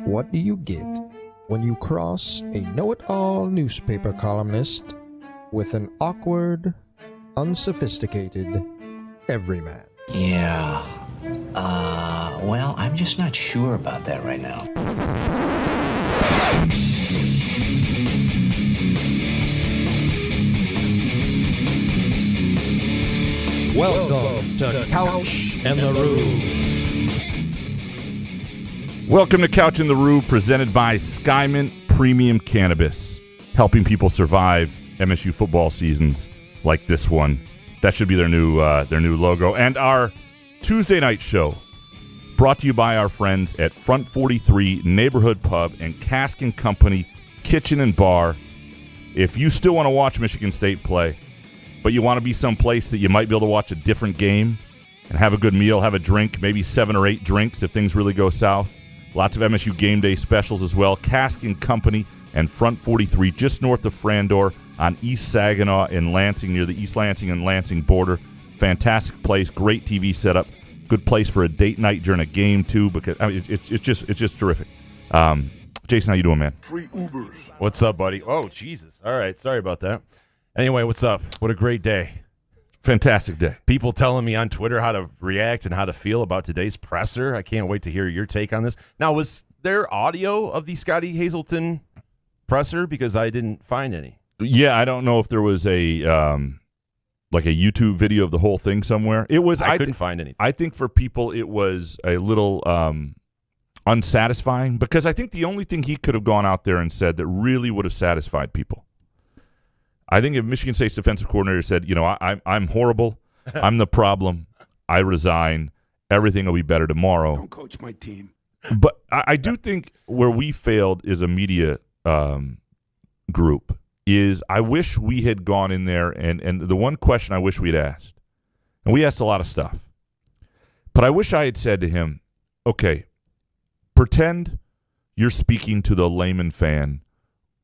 What do you get when you cross a know-it-all newspaper columnist with an awkward, unsophisticated everyman? Yeah. Well, I'm just not sure about that right now. Welcome to Couch and the Roo. Welcome to Couch in the Roo, presented by Skyman Premium Cannabis, helping people survive MSU football seasons like this one. That should be their new logo. And our Tuesday night show, brought to you by our friends at Front 43 Neighborhood Pub and Cask & Company Kitchen and Bar. If you still want to watch Michigan State play, but you want to be someplace that you might be able to watch a different game and have a good meal, have a drink, maybe 7 or 8 drinks if things really go south. Lots of MSU game day specials as well. Cask & Company and Front 43, just north of Frandor on East Saginaw in Lansing, near the East Lansing and Lansing border. Fantastic place, great TV setup, good place for a date night during a game too. Because I mean, it's just terrific. Jason, how you doing, man? Free Ubers. What's up, buddy? Oh, Jesus. All right, sorry about that. Anyway, what's up? What a great day. Fantastic day. People telling me on Twitter how to react and how to feel about today's presser. I can't wait to hear your take on this. Now, was there audio of the Scottie Hazelton presser? Because I didn't find any. Yeah, I don't know if there was a like a YouTube video of the whole thing somewhere. It was. I couldn't find anything. I think for people it was a little unsatisfying, because I think the only thing he could have gone out there and said that really would have satisfied people, I think if Michigan State's defensive coordinator said, you know, I'm horrible, I'm the problem, I resign, everything will be better tomorrow. Don't coach my team. But I do think where we failed as a media group is I wish we had gone in there, and the one question I wish we'd asked, and we asked a lot of stuff, but I wish I had said to him, okay, pretend you're speaking to the layman fan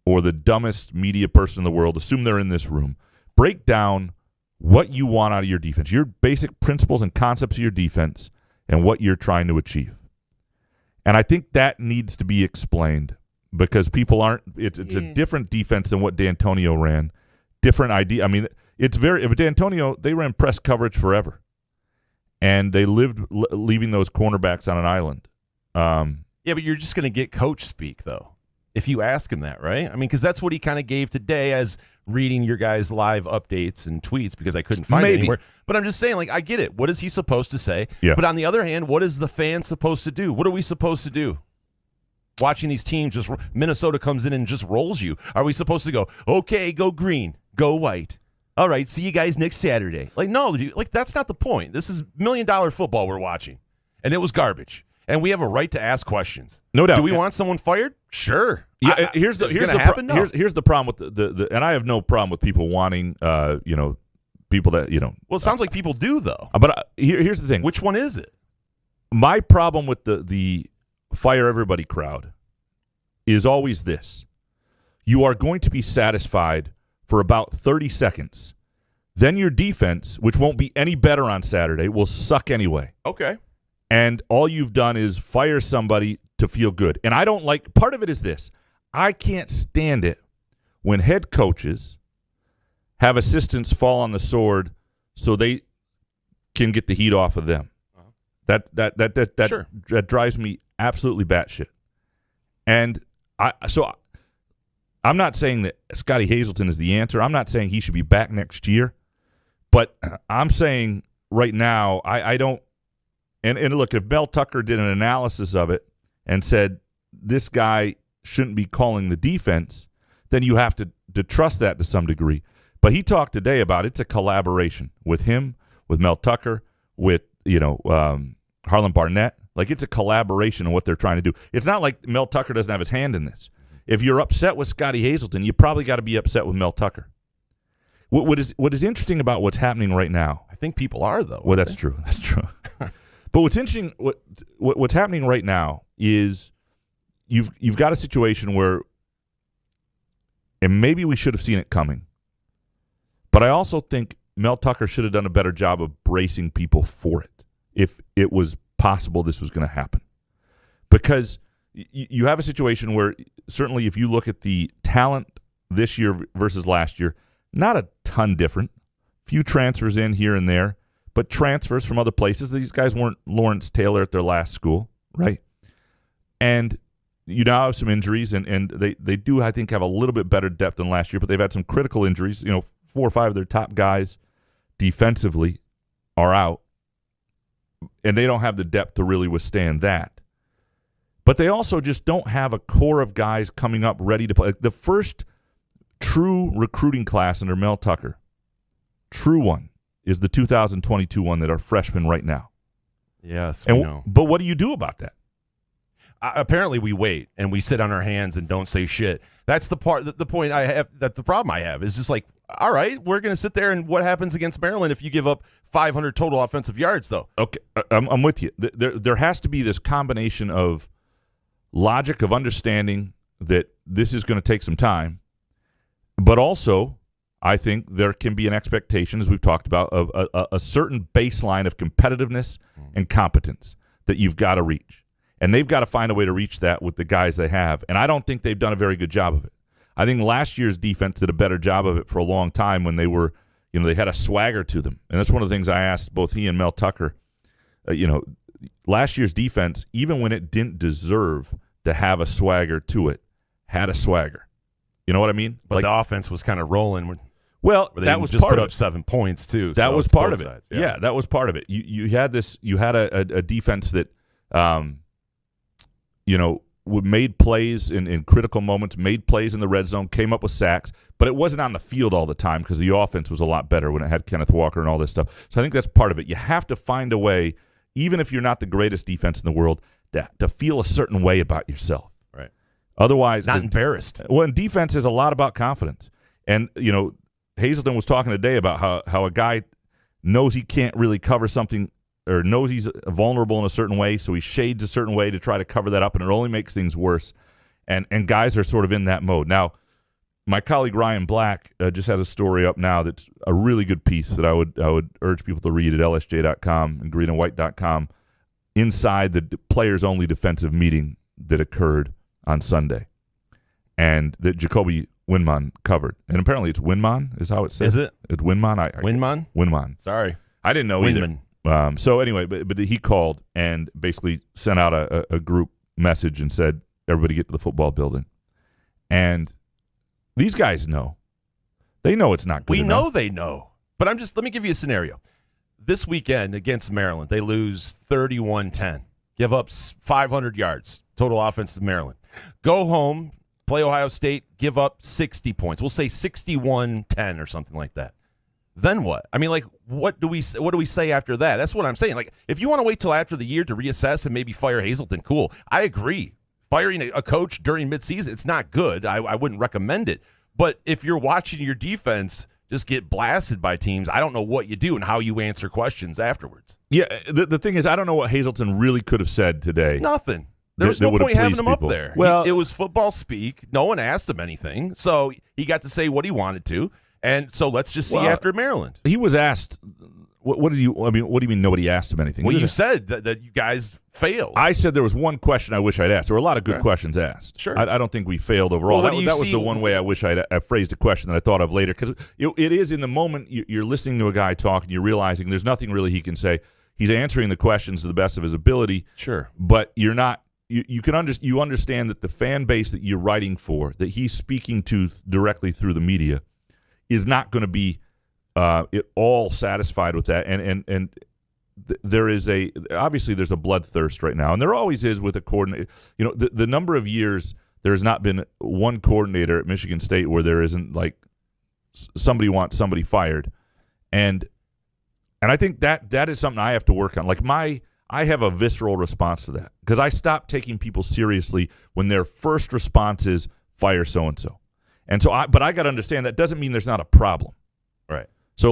or the dumbest media person in the world, assume they're in this room. Break down what you want out of your defense, your basic principles and concepts of your defense, and what you're trying to achieve. And I think that needs to be explained, because people aren't – it's a different defense than what D'Antonio ran, different idea. I mean, it's very – but D'Antonio, they ran press coverage forever, and they lived leaving those cornerbacks on an island. Yeah, but you're just going to get coach speak, though, if you ask him that, right? I mean, because that's what he kind of gave today as reading your guys' live updates and tweets, because I couldn't find it anywhere. But I'm just saying, like, I get it. What is he supposed to say? Yeah. But on the other hand, what is the fan supposed to do? What are we supposed to do? Watching these teams, just Minnesota comes in and just rolls you. Are we supposed to go, okay, go green, go white? All right, see you guys next Saturday. Like, no, dude, like, that's not the point. This is $1 million football we're watching, and it was garbage. And we have a right to ask questions. No doubt. Do we want someone fired? Sure. Yeah, here's the problem with the and I have no problem with people wanting people that Well, it sounds like people do, though. But here's the thing. Which one is it? My problem with the fire everybody crowd is always this: you are going to be satisfied for about 30 seconds, then your defense, which won't be any better on Saturday, will suck anyway. Okay. And all you've done is fire somebody to feel good. And I don't like – part of it is this. I can't stand it when head coaches have assistants fall on the sword so they can get the heat off of them. Sure. That drives me absolutely batshit. And I'm not saying that Scottie Hazelton is the answer. I'm not saying he should be back next year. But I'm saying right now I don't – And look, if Mel Tucker did an analysis of it and said this guy shouldn't be calling the defense, then you have to trust that to some degree. But he talked today about it's a collaboration with him, with Mel Tucker, with Harlan Barnett. Like, it's a collaboration in what they're trying to do. It's not like Mel Tucker doesn't have his hand in this. If you're upset with Scottie Hazelton, you probably got to be upset with Mel Tucker. What is interesting about what's happening right now? I think people are, though. Well, that's true. That's true. But what's interesting, what's happening right now is you've got a situation where, and maybe we should have seen it coming, but I also think Mel Tucker should have done a better job of bracing people for it if it was possible this was going to happen. Because you have a situation where certainly if you look at the talent this year versus last year, not a ton different. Few transfers in here and there, but transfers from other places. These guys weren't Lawrence Taylor at their last school, right? And you now have some injuries, and they do, I think, have a little bit better depth than last year, but they've had some critical injuries. 4 or 5 of their top guys defensively are out, and they don't have the depth to really withstand that. But they also just don't have a core of guys coming up ready to play. The first true recruiting class under Mel Tucker, true one, is the 2022 one that are freshmen right now. Yes, we know. But what do you do about that? Apparently we wait and we sit on our hands and don't say shit. That's the part, the point I have, that the problem I have is just like, all right, we're going to sit there, and what happens against Maryland if you give up 500 total offensive yards, though? Okay, I'm with you. There has to be this combination of logic, of understanding that this is going to take some time, but also I think there can be an expectation, as we've talked about, of a certain baseline of competitiveness and competence that you've got to reach. And they've got to find a way to reach that with the guys they have. And I don't think they've done a very good job of it. I think last year's defense did a better job of it for a long time when they were, they had a swagger to them. And that's one of the things I asked both he and Mel Tucker. Last year's defense, even when it didn't deserve to have a swagger to it, had a swagger. You know what I mean? But the offense was kind of rolling. Well, that was just part put of up 7 points too. That so was part of it. Sides. Yeah, that was part of it. You had this. You had a defense that, made plays in critical moments, made plays in the red zone, came up with sacks, but it wasn't on the field all the time because the offense was a lot better when it had Kenneth Walker and all this stuff. So I think that's part of it. You have to find a way, even if you're not the greatest defense in the world, to feel a certain way about yourself. Right. Otherwise, not embarrassed. Well, and defense is a lot about confidence. And Hazelton was talking today about how a guy knows he can't really cover something, or knows he's vulnerable in a certain way, so he shades a certain way to try to cover that up, and it only makes things worse. And guys are sort of in that mode. Now, my colleague Ryan Black just has a story up now that's a really good piece that I would urge people to read at lsj.com and greenandwhite.com inside the players-only defensive meeting that occurred on Sunday, and that Jacoby Winman covered. And apparently it's Winman is how it says. Is it? It's Winman? Winman? Winman. Sorry. I didn't know Winman. Either. So anyway, but he called and basically sent out a group message and said, everybody get to the football building. And these guys know. They know it's not good enough. We know they know. But let me give you a scenario. This weekend against Maryland, they lose 31-10. Give up 500 yards, total offense to Maryland. Go home, play Ohio State, give up 60 points. We'll say 61-10 or something like that. Then what? I mean, what do we say after that? That's what I'm saying. If you want to wait till after the year to reassess and maybe fire Hazelton, cool. I agree. Firing a coach during midseason, it's not good. I wouldn't recommend it. But if you're watching your defense just get blasted by teams, I don't know what you do and how you answer questions afterwards. Yeah, the thing is, I don't know what Hazelton really could have said today. Nothing. There was no point having him up there. Well, it was football speak. No one asked him anything, so he got to say what he wanted to. And so let's just see after Maryland. He was asked, what do you mean nobody asked him anything? Well, you said that you guys failed. I said there was one question I wish I'd asked. There were a lot of good questions asked. Sure. I don't think we failed overall. Well, that was the one way I wish I phrased a question that I thought of later. Because it is in the moment you're listening to a guy talk and you're realizing there's nothing really he can say. He's answering the questions to the best of his ability. Sure. But you're not. You understand that the fan base that you're writing for, that he's speaking to directly through the media, is not going to be at all satisfied with that. And there is obviously there's a bloodthirst right now, and there always is with a coordinator. The number of years there has not been one coordinator at Michigan State where there isn't somebody wants somebody fired, and I think that is something I have to work on. I have a visceral response to that because I stopped taking people seriously when their first response is fire so-and-so. And so but I got to understand that doesn't mean there's not a problem. Right. So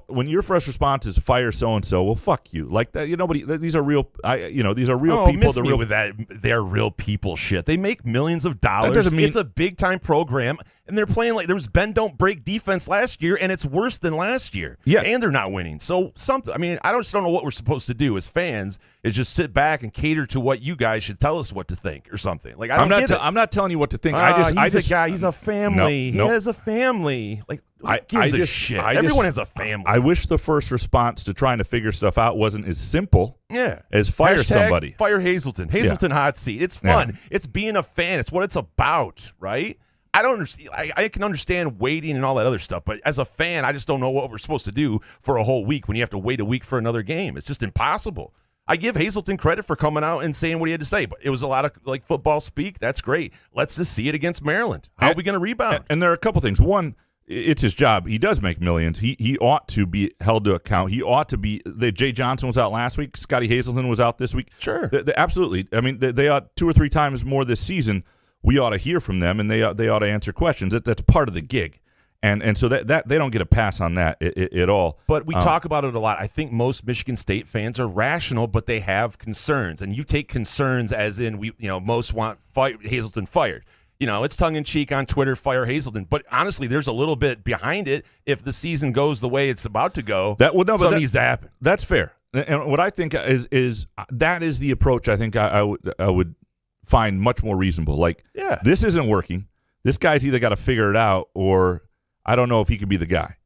when your first response is fire so-and-so, well, fuck you. These are real, these are real people. With that, they're real people shit. They make millions of dollars. That doesn't mean it's a big time program. And they're playing like there was bend don't break defense last year, and it's worse than last year. Yeah, and they're not winning. So something. I mean, I just don't know what we're supposed to do as fans. Is just sit back and cater to what you guys should tell us what to think or something. Like I'm not telling you what to think. He's a guy. He's a family. No. He has a family. Like who gives a shit. Everyone has a family. I wish the first response to trying to figure stuff out wasn't as simple. Yeah, as fire somebody. Fire Hazelton. Hazelton hot seat. It's fun. Yeah. It's being a fan. It's what it's about, right? I don't understand. I can understand waiting and all that other stuff, but as a fan, I just don't know what we're supposed to do for a whole week when you have to wait a week for another game. It's just impossible. I give Hazelton credit for coming out and saying what he had to say, but it was a lot of like football speak. That's great. Let's just see it against Maryland. How are we going to rebound? And there are a couple things. One, it's his job. He does make millions. He ought to be held to account. He ought to be. Jay Johnson was out last week. Scottie Hazelton was out this week. Sure, absolutely. I mean, they ought 2 or 3 times more this season. We ought to hear from them, and they ought to answer questions. That's part of the gig, and so that they don't get a pass on that at all. But we talk about it a lot. I think most Michigan State fans are rational, but they have concerns, and you take concerns as in most want Hazelton fired. It's tongue in cheek on Twitter, fire Hazelton. But honestly, there's a little bit behind it. If the season goes the way it's about to go, something needs to happen. That's fair. And what I think is that is the approach. I think I would find much more reasonable. Like, this isn't working. This guy's either got to figure it out, or I don't know if he can be the guy.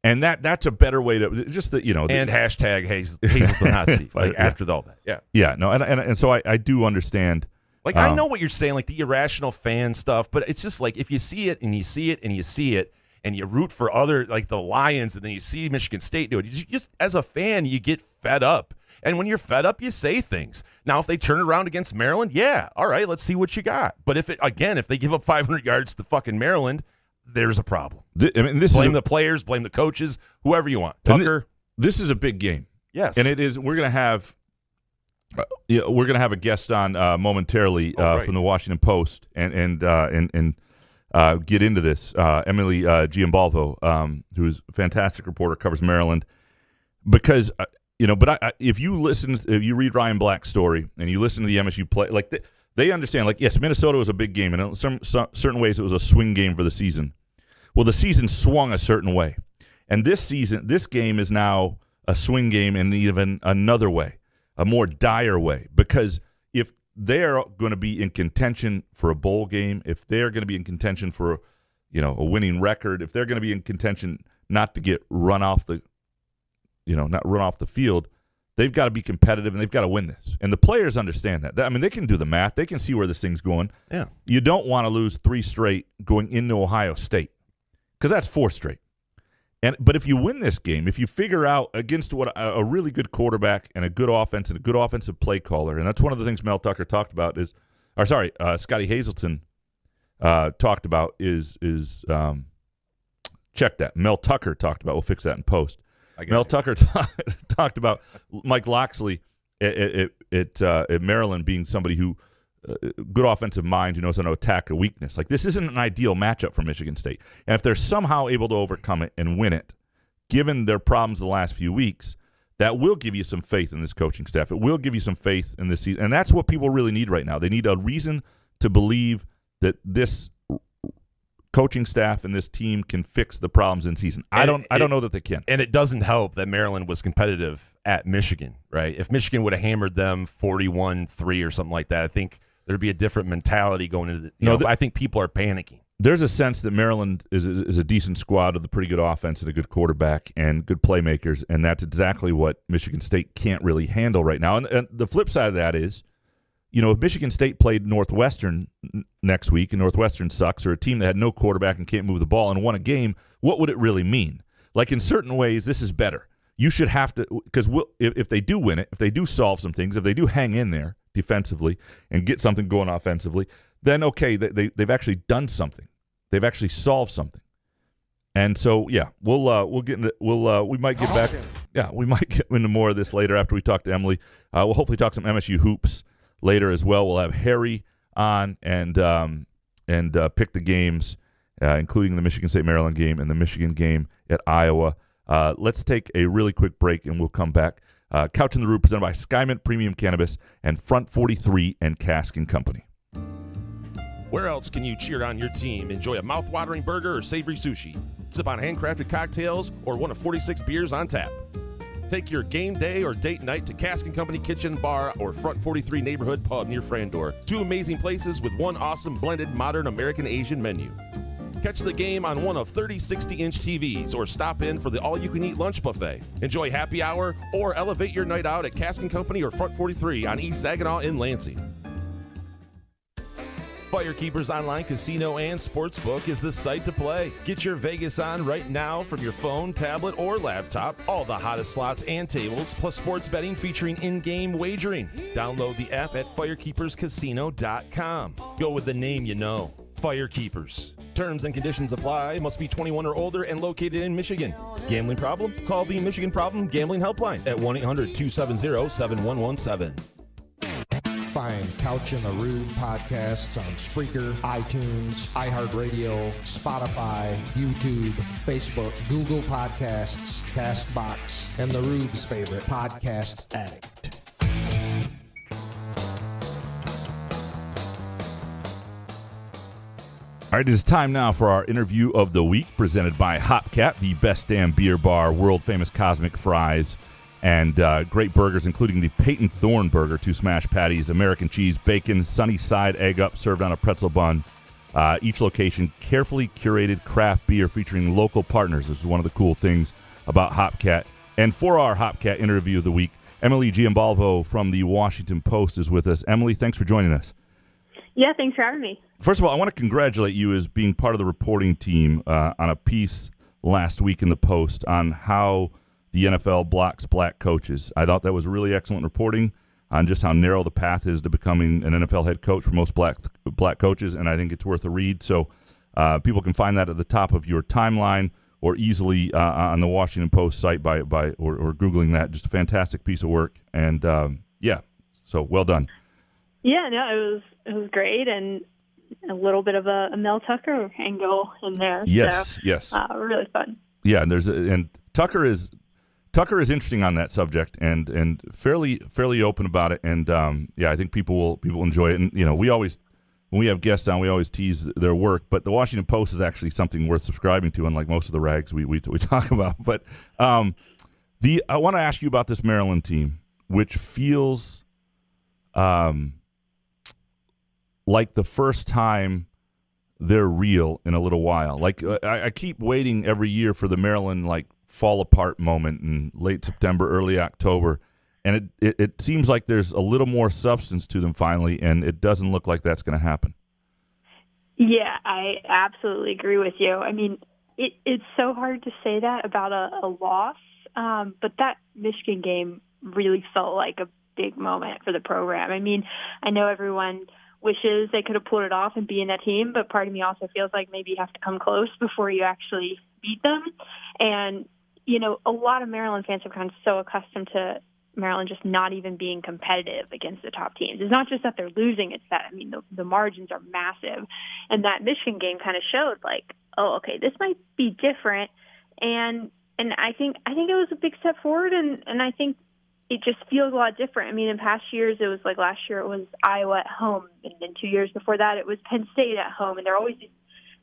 And that's a better way to just and hashtag Hazelton hot seat after all that. And so I do understand. Like, I know what you're saying, like the irrational fan stuff, but it's just like if you see it and you see it and you see it and you root for other, like the Lions, and then you see Michigan State do it, you just as a fan, you get fed up. And when you're fed up, you say things. Now, if they turn around against Maryland, all right, let's see what you got. But if they give up 500 yards to fucking Maryland, there's a problem. Blame the players, blame the coaches, whoever you want. Tucker. This is a big game. Yes. And it is. We're going to have a guest on momentarily from the Washington Post and get into this. Emily Giambalvo, who's a fantastic reporter, covers Maryland. Because if you read Ryan Black's story and you listen to the MSU play, like they understand. Like, yes, Minnesota was a big game, and in some certain ways it was a swing game for the season. Well, the season swung a certain way, and this game is now a swing game in even another way. A more dire way, because if they're going to be in contention for a bowl game, if they're going to be in contention for, a winning record, if they're going to be in contention not to get run off the field, they've got to be competitive and they've got to win this. And the players understand that. I mean, they can do the math. They can see where this thing's going. Yeah. You don't want to lose 3 straight going into Ohio State, because that's 4 straight. But if you win this game, if you figure out against what a really good quarterback and a good offense and a good offensive play caller, and that's one of the things Mel Tucker talked about Scottie Hazelton talked about is check that. Mel Tucker talked about. We'll fix that in post. Mel Tucker talked about Mike Loxley at Maryland being somebody who. Good offensive mind who knows how to attack a weakness. Like, this isn't an ideal matchup for Michigan State. And if they're somehow able to overcome it and win it, given their problems the last few weeks, that will give you some faith in this coaching staff. It will give you some faith in this season. And that's what people really need right now. They need a reason to believe that this coaching staff and this team can fix the problems in season. I don't know that they can. And it doesn't help that Maryland was competitive at Michigan, right? If Michigan would have hammered them 41-3 or something like that, I think there'd be a different mentality going into the I think people are panicking. There's a sense that Maryland is a decent squad with a pretty good offense and a good quarterback and good playmakers, and that's exactly what Michigan State can't really handle right now. And the flip side of that is, if Michigan State played Northwestern next week and Northwestern sucks, or a team that had no quarterback and can't move the ball and won a game, what would it really mean? Like, in certain ways, this is better. You should have to, because if they do win it, if they do solve some things, if they do hang in there defensively and get something going offensively, then okay, they've actually done something. They've actually solved something. And so, we'll get into we might get back. Yeah, we might get into more of this later after we talk to Emily. We'll hopefully talk some MSU hoops later as well. We'll have Harry on and pick the games, including the Michigan State-Maryland game and the Michigan game at Iowa. Let's take a really quick break, and we'll come back. Couch in the Room, presented by Skymint Premium Cannabis and Front 43 and Cask & Company. Where else can you cheer on your team, enjoy a mouth-watering burger or savory sushi, sip on handcrafted cocktails, or one of 46 beers on tap? Take your game day or date night to Cask & Company Kitchen Bar or Front 43 Neighborhood Pub near Frandor. Two amazing places with one awesome blended modern American Asian menu. Catch the game on one of 30 60-inch TVs or stop in for the all-you-can-eat lunch buffet. Enjoy happy hour or elevate your night out at Cask & Company or Front 43 on East Saginaw in Lansing. Firekeepers Online Casino and Sportsbook is the site to play. Get your Vegas on right now from your phone, tablet, or laptop. All the hottest slots and tables, plus sports betting featuring in-game wagering. Download the app at firekeeperscasino.com. Go with the name you know. Firekeepers. Terms and conditions apply. Must be 21 or older and located in Michigan. Gambling problem? Call the Michigan Problem Gambling Helpline at 1-800-270-7117. Find Couch in the Rube podcasts on Spreaker, iTunes, iHeartRadio, Spotify, YouTube, Facebook, Google Podcasts, CastBox, and the Rube's favorite, Podcast Addict. All right, it is time now for our interview of the week, presented by Hopcat, the best damn beer bar, world-famous Cosmic Fries, and great burgers, including the Peyton Thorne Burger, 2 smash patties, American cheese, bacon, sunny side egg up, served on a pretzel bun. Each location, carefully curated craft beer featuring local partners. This is one of the cool things about Hopcat. And for our Hopcat interview of the week, Emily Giambalvo from the Washington Post is with us. Emily, thanks for joining us. Yeah, thanks for having me. First of all, I want to congratulate you as being part of the reporting team on a piece last week in the Post on how the NFL blocks black coaches. I thought that was really excellent reporting on just how narrow the path is to becoming an NFL head coach for most black coaches, and I think it's worth a read. So people can find that at the top of your timeline or easily on the Washington Post site by or Googling that. Just a fantastic piece of work, and so well done. Yeah, no, it was great, and a little bit of a Mel Tucker angle in there. Yes. Really fun. Yeah, and Tucker is interesting on that subject and fairly open about it, and I think people will enjoy it. And we always, when we have guests on, we always tease their work, but the Washington Post is actually something worth subscribing to, unlike most of the rags we talk about. But I want to ask you about this Maryland team, which feels like the first time they're real in a little while. Like I keep waiting every year for the Maryland fall apart moment in late September, early October, and it seems like there's a little more substance to them finally, and it doesn't look like that's going to happen. Yeah, I absolutely agree with you. I mean, it's so hard to say that about a loss, but that Michigan game really felt like a big moment for the program. I mean, I know everyone wishes they could have pulled it off and be in that team, but part of me also feels like maybe you have to come close before you actually beat them. And, a lot of Maryland fans are kind of so accustomed to Maryland just not even being competitive against the top teams. It's not just that they're losing, it's that, the margins are massive. And that Michigan game kind of showed this might be different. And I think it was a big step forward, and I think it just feels a lot different. In past years, it was like last year it was Iowa at home, and then 2 years before that it was Penn State at home, and they're always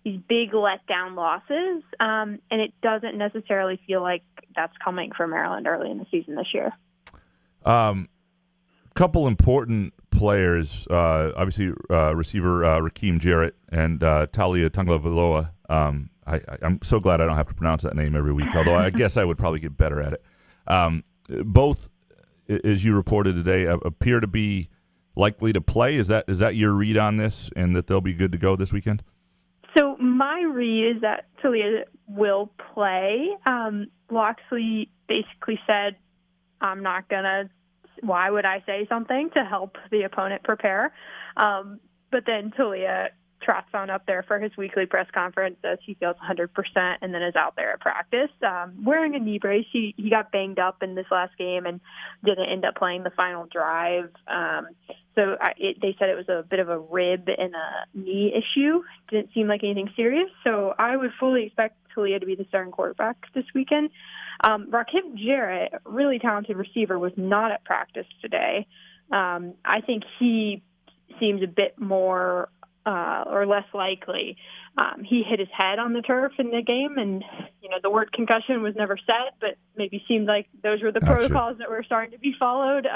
these big letdown losses, and it doesn't necessarily feel like that's coming for Maryland early in the season this year. Couple important players, obviously receiver Rakim Jarrett and Talia Tagovailoa. I'm so glad I don't have to pronounce that name every week, although I guess I would probably get better at it. Both, as you reported today, appear to be likely to play. Is that your read on this, and that they'll be good to go this weekend? So my read is that Talia will play. Loxley basically said, I'm not going to – why would I say something to help the opponent prepare? But then Talia trots on up there for his weekly press conference, says he feels 100% and then is out there at practice. Wearing a knee brace, he got banged up in this last game and didn't end up playing the final drive. They said it was a bit of a rib and a knee issue. Didn't seem like anything serious. So I would fully expect Talia to be the starting quarterback this weekend. Rakim Jarrett, really talented receiver, was not at practice today. I think he seems a bit more or less likely. He hit his head on the turf in the game, and the word concussion was never said, but maybe seemed like those were the protocols that were starting to be followed.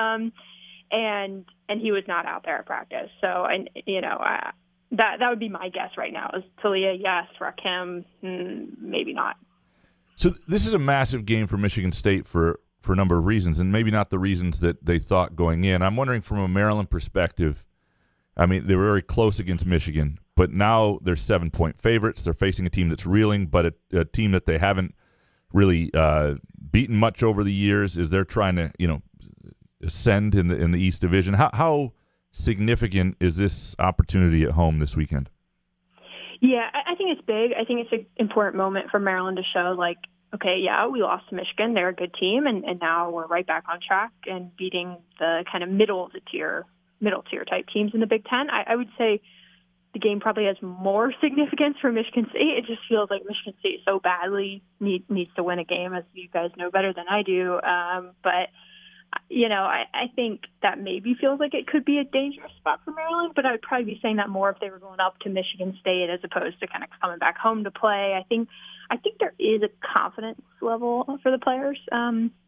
And he was not out there at practice. So, that would be my guess right now is Talia, yes, Rakim, maybe not. So this is a massive game for Michigan State for a number of reasons, and maybe not the reasons that they thought going in. I'm wondering from a Maryland perspective, I mean, they were very close against Michigan, but now they're 7-point favorites. They're facing a team that's reeling, but a team that they haven't really beaten much over the years as they're trying to, ascend in the East Division. How significant is this opportunity at home this weekend? Yeah, I think it's big. I think it's an important moment for Maryland to show, like, okay, yeah, we lost to Michigan. They're a good team, and now we're right back on track and beating the kind of middle tier type teams in the Big Ten. I would say the game probably has more significance for Michigan State. It just feels like Michigan State so badly needs to win a game, as you guys know better than I do. But I think that maybe feels like it could be a dangerous spot for Maryland, but I would probably be saying that more if they were going up to Michigan State as opposed to kind of coming back home to play. I think there is a confidence level for the players,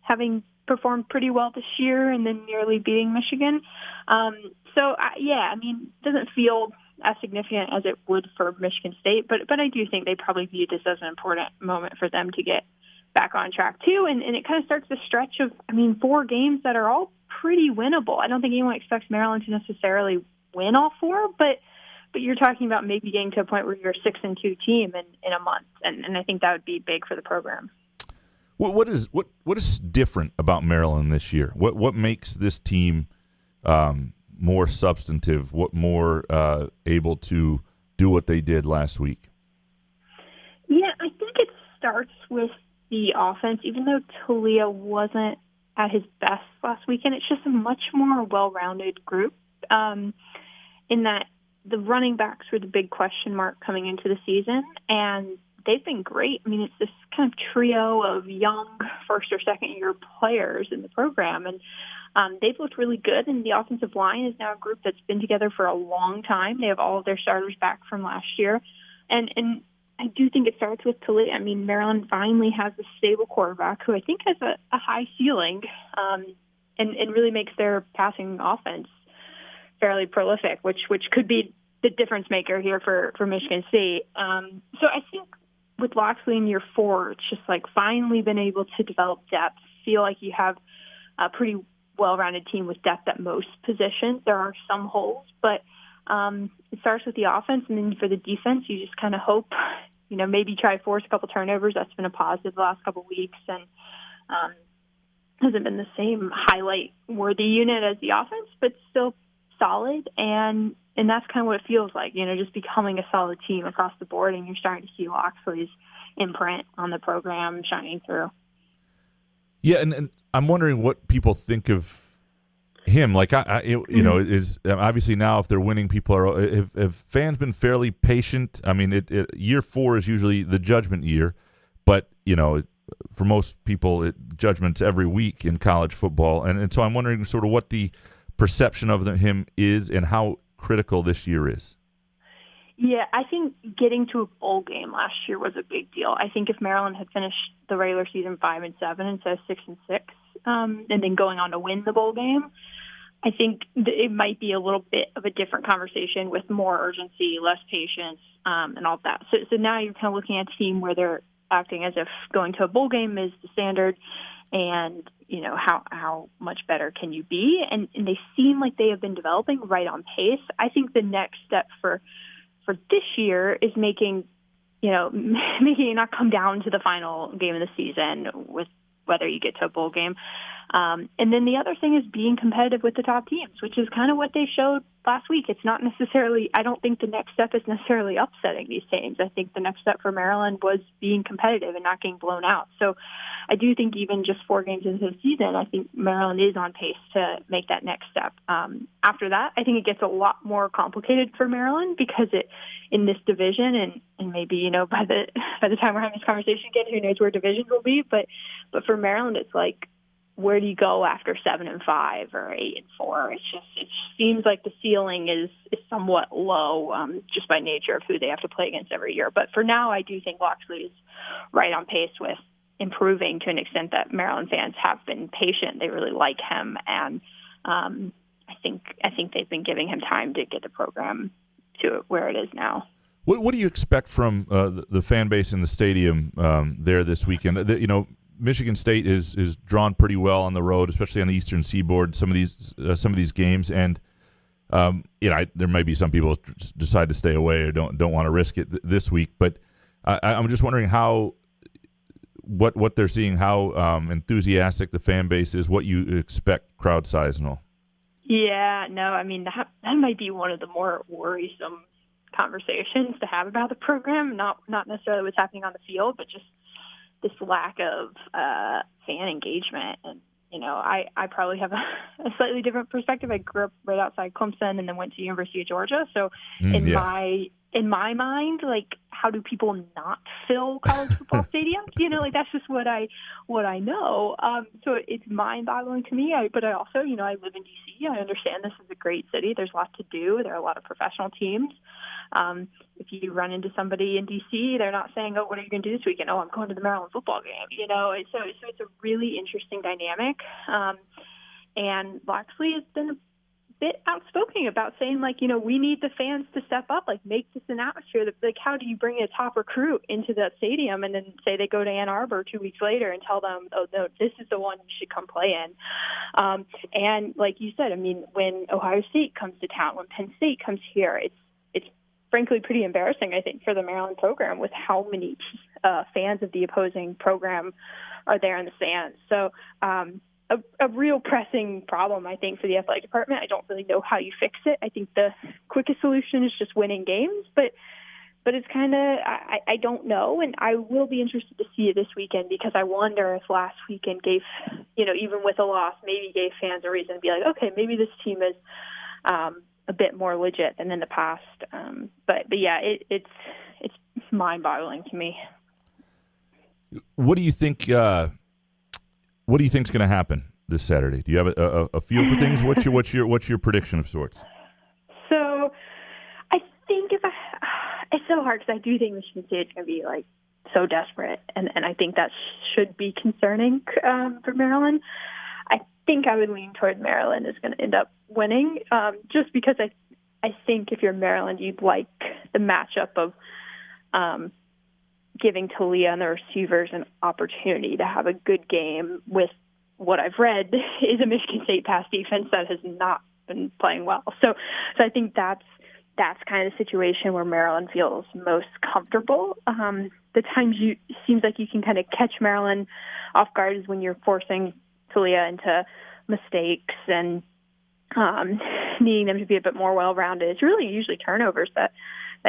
having performed pretty well this year and then nearly beating Michigan. It doesn't feel as significant as it would for Michigan State, but I do think they probably view this as an important moment for them to get back on track too, and it kind of starts the stretch of 4 games that are all pretty winnable. I don't think anyone expects Maryland to necessarily win all 4, but you're talking about maybe getting to a point where you're a 6-2 team in a month, and I think that would be big for the program. What is different about Maryland this year? What makes this team more substantive? What more able to do what they did last week? Yeah, I think it starts with the offense. Even though Talia wasn't at his best last weekend, it's just a much more well-rounded group. In that the running backs were the big question mark coming into the season, and they've been great. I mean, it's this kind of trio of young first or second year players in the program, and they've looked really good. And the offensive line is now a group that's been together for a long time. They have all of their starters back from last year, and I do think it starts with Talia. I mean, Maryland finally has a stable quarterback who I think has a high ceiling, and really makes their passing offense fairly prolific, which could be the difference maker here for Michigan State. So I think with Loxley in year 4, it's just like finally been able to develop depth, feel like you have a pretty well-rounded team with depth at most positions. There are some holes, but it starts with the offense, and then for the defense, you just kind of hope, maybe try to force a couple turnovers. That's been a positive the last couple of weeks, and hasn't been the same highlight-worthy unit as the offense, but still solid, and that's kind of what it feels like, just becoming a solid team across the board, and you're starting to see Loxley's imprint on the program shining through. Yeah, and I'm wondering what people think of him. Like, is obviously now if they're winning, people are. Have fans been fairly patient? I mean, year 4 is usually the judgment year, but for most people, judgment's every week in college football, and so I'm wondering sort of what the perception of him is and how critical this year is. Yeah, I think getting to a bowl game last year was a big deal. I think if Maryland had finished the regular season 5-7 instead of 6-6, and then going on to win the bowl game, I think it might be a little bit of a different conversation with more urgency, less patience, and all that. So now you're kind of looking at a team where they're acting as if going to a bowl game is the standard, and how much better can you be? And they seem like they have been developing right on pace. I think the next step for this year is making it not come down to the final game of the season with whether you get to a bowl game. And then the other thing is being competitive with the top teams, which is kind of what they showed last week. It's not necessarily, I don't think the next step is necessarily upsetting these teams. I think the next step for Maryland was being competitive and not getting blown out. So I do think even just 4 games into the season, I think Maryland is on pace to make that next step. After that, I think it gets a lot more complicated for Maryland because in this division, and maybe, by the time we're having this conversation again, who knows where divisions will be, but for Maryland, it's like, where do you go after 7-5 or 8-4? It seems like the ceiling is somewhat low, just by nature of who they have to play against every year. But for now, I do think Loxley is right on pace with improving to an extent that Maryland fans have been patient. They really like him, and I think they've been giving him time to get the program to where it is now. What do you expect from the fan base in the stadium there this weekend? Michigan State is drawn pretty well on the road, especially on the Eastern Seaboard. Some of these games, and there might be some people who decide to stay away or don't want to risk it this week. But I'm just wondering what they're seeing, how enthusiastic the fan base is, what you expect crowd size and all. Yeah, no, I mean that might be one of the more worrisome conversations to have about the program. Not necessarily what's happening on the field, but just this lack of fan engagement. And I probably have a slightly different perspective. I grew up right outside Clemson and then went to University of Georgia. So in my mind, like, how do people not fill college football stadiums? That's just what I know. So it's mind-boggling to me. But I also, I live in D.C. I understand this is a great city. There's a lot to do. There are a lot of professional teams. If you run into somebody in D.C., they're not saying, "Oh, what are you going to do this weekend?" "Oh, I'm going to the Maryland football game." So it's a really interesting dynamic. And Loxley has been a bit outspoken about saying, we need the fans to step up, make this an atmosphere. How do you bring a top recruit into that stadium and then say they go to Ann Arbor 2 weeks later and tell them, "Oh, no, this is the one you should come play in." And like you said, I mean, when Ohio State comes to town, when Penn State comes here, it's frankly pretty embarrassing, I think, for the Maryland program with how many fans of the opposing program are there in the stands. So a real pressing problem, I think, for the athletic department. I don't really know how you fix it. I think the quickest solution is just winning games, but it's kind of, I don't know, and I will be interested to see it this weekend because I wonder if last weekend gave, even with a loss, maybe gave fans a reason to be like, okay, maybe this team is a bit more legit than in the past. But yeah, it's mind-boggling to me. What do you think? What do you think is going to happen this Saturday? Do you have a feel for things? What's your prediction of sorts? So, I think it's so hard because I do think Michigan State's going to be so desperate, and I think that should be concerning for Maryland. I think I would lean toward Maryland is going to end up winning, just because I think if you're Maryland, you'd like the matchup of giving Talia and the receivers an opportunity to have a good game with what I've read is a Michigan State pass defense that has not been playing well. So I think that's kind of the situation where Maryland feels most comfortable. The times seems like you can kind of catch Maryland off guard is when you're forcing Talia into mistakes and needing them to be a bit more well-rounded. It's really usually turnovers that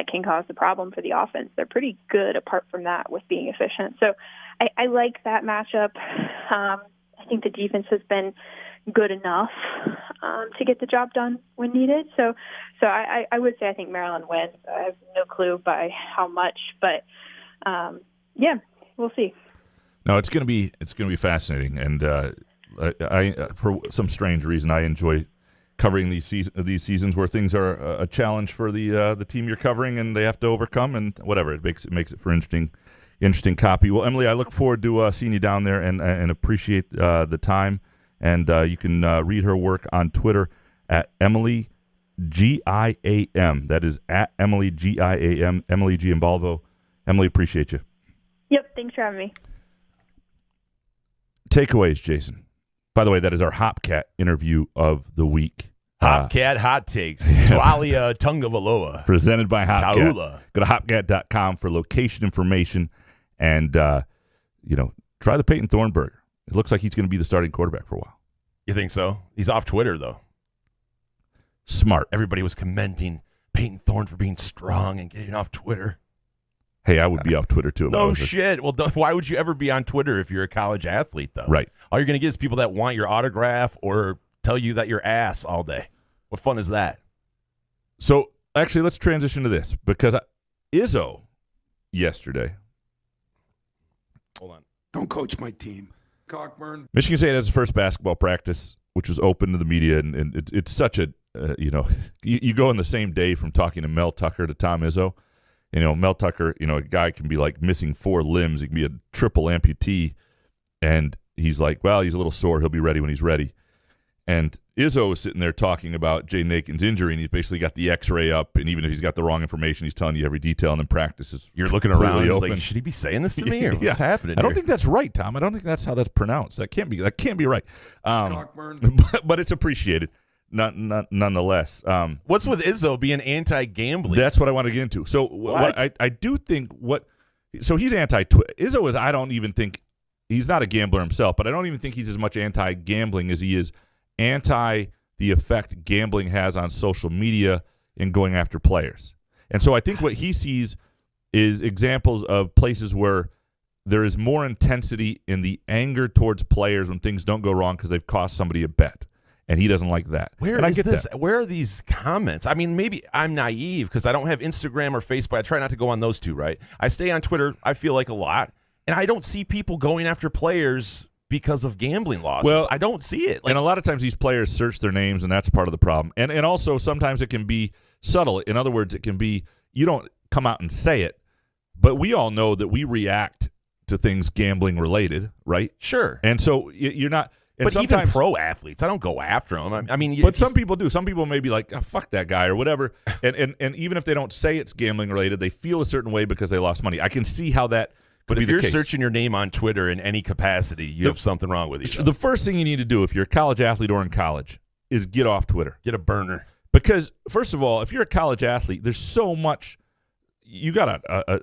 can cause the problem for the offense. They're pretty good apart from that with being efficient. So I like that matchup. I think the defense has been good enough to get the job done when needed. So I would say I think Maryland wins. I have no clue by how much, but yeah, we'll see. No, it's going to be fascinating, and I for some strange reason I enjoy covering these seasons where things are a challenge for the team you're covering and they have to overcome, and whatever it makes it for interesting copy. Well, Emily, I look forward to seeing you down there and appreciate the time. And you can read her work on Twitter at Emily Giam. That is at Emily Giam. Emily Giambalvo. Emily, appreciate you. Yep, thanks for having me. Takeaways, Jason. By the way, that is our Hopcat interview of the week. Hopcat Hot Takes. Twalia Tungavaloa. Presented by Hopcat. Taula. Go to hopcat.com for location information and, try the Peyton Thornburger. It looks like he's going to be the starting quarterback for a while. You think so? He's off Twitter, though. Smart. Everybody was commending Peyton Thorne for being strong and getting off Twitter. Hey, I would be off Twitter, too. No shit. Well, why would you ever be on Twitter if you're a college athlete, though? Right. All you're going to get is people that want your autograph or tell you that you're ass all day. What fun is that? So, actually, let's transition to this, because Izzo yesterday. Hold on. Don't coach my team. Michigan State has the first basketball practice, which was open to the media, and it's such a, you go in the same day from talking to Mel Tucker to Tom Izzo. Mel Tucker, a guy can be like missing 4 limbs. He can be a triple amputee, and he's like, well, he's a little sore. He'll be ready when he's ready. And Izzo is sitting there talking about Jaden Aiken's injury, and he's basically got the X-ray up, and even if he's got the wrong information, he's telling you every detail, and then practice is You're looking around, open. like, should he be saying this to me, or what's happening I don't here? think that's right, Tom. I don't think that's how that's pronounced. That can't be right. But it's appreciated, nonetheless. What's with Izzo being anti-gambling? That's what I want to get into. So what I do think so he's anti-Twitter. Izzo is, I don't even think, he's not a gambler himself, but I don't even think he's as much anti-gambling as he is anti the effect gambling has on social media in going after players. And so I think what he sees is examples of places where there is more intensity in the anger towards players when things don't go wrong because they've cost somebody a bet. And he doesn't like that. Where are these comments? I mean, maybe I'm naive because I don't have Instagram or Facebook. I try not to go on those two, right? I stay on Twitter, I feel like, a lot. And I don't see people going after players because of gambling losses. Well, I don't see it. And a lot of times these players search their names, and that's part of the problem. And also sometimes it can be subtle. In other words, it can be, you don't come out and say it, but we all know that we react to things gambling related, right? Sure. And so you're not. But even pro athletes, I don't go after them. I mean, but some people do. Some people may be like, oh, fuck that guy or whatever. and even if they don't say it's gambling related, they feel a certain way because they lost money. I can see how that. But if you're searching your name on Twitter in any capacity, you have something wrong with you. The first thing you need to do if you're a college athlete or in college is get off Twitter. Get a burner. Because, first of all, if you're a college athlete, there's so much. You got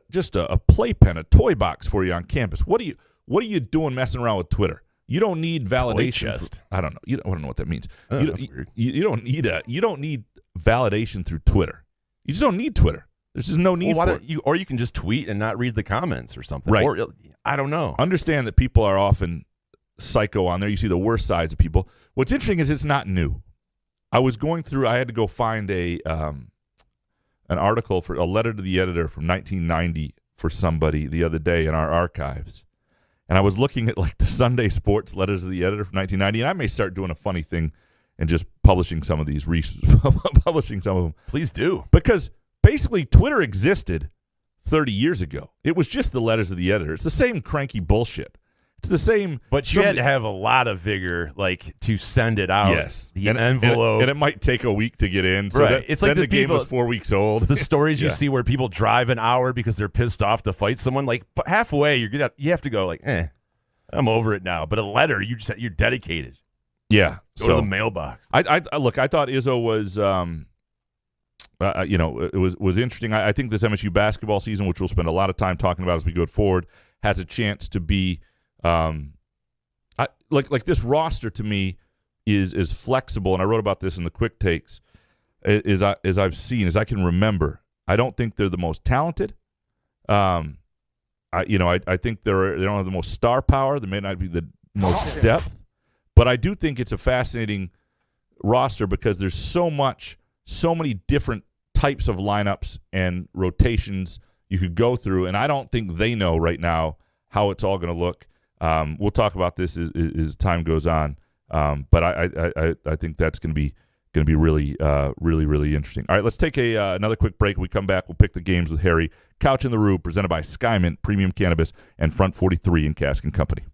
just a playpen, a toy box for you on campus. What are you doing messing around with Twitter? You don't need validation. I don't know. I don't know what that means. That's weird. You don't need validation through Twitter. You just don't need Twitter. There's just no need for it. Or you can just tweet and not read the comments or something. Right. Or, I don't know. Understand that people are often psycho on there. You see the worst sides of people. What's interesting is it's not new. I was going through. I had to go find an article for a letter to the editor from 1990 for somebody the other day in our archives. And I was looking at like the Sunday sports letters to the editor from 1990, and I may start doing a funny thing and just publishing some of these, publishing some of them. Please do. Because basically Twitter existed 30 years ago. It was just the letters of the editor. It's the same cranky bullshit. It's the same. But you had to have a lot of vigor, to send it out. Yes, the envelope, and it might take a week to get in. So right. It's like the game was 4 weeks old. The stories you see where people drive an hour because they're pissed off to fight someone. Like halfway, you have to go I'm over it now. But a letter, you're dedicated. Yeah, go to the mailbox. I thought Izzo was. It was interesting. I think this MSU basketball season, which we'll spend a lot of time talking about as we go forward, has a chance to be. Like this roster to me is flexible, and I wrote about this in the quick takes. As I've seen, as I can remember, I don't think they're the most talented. I think they don't have the most star power. They may not be the most depth, but I do think it's a fascinating roster because there's so many different types of lineups and rotations you could go through, and I don't think they know right now how it's all going to look. We'll talk about this as time goes on, but I think that's going to be really, really interesting. All right, let's take another quick break. When we come back, we'll pick the games with Harry. Couch in the Rue, presented by Skymint, Premium Cannabis, and Front 43 in Cask and Company.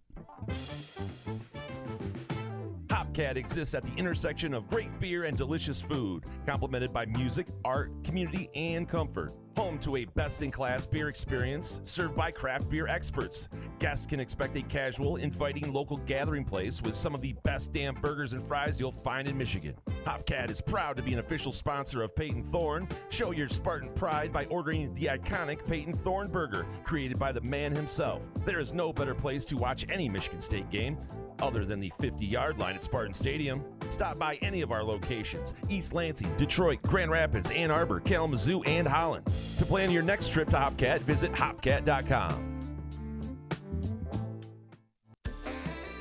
Hopcat exists at the intersection of great beer and delicious food, complemented by music, art, community, and comfort. Home to a best-in-class beer experience served by craft beer experts. Guests can expect a casual, inviting local gathering place with some of the best damn burgers and fries you'll find in Michigan. Hopcat is proud to be an official sponsor of Peyton Thorne. Show your Spartan pride by ordering the iconic Peyton Thorne burger, created by the man himself. There is no better place to watch any Michigan State game other than the 50-yard line at Spartan Stadium. Stop by any of our locations: East Lansing, Detroit, Grand Rapids, Ann Arbor, Kalamazoo, and Holland. To plan your next trip to Hopcat, visit hopcat.com.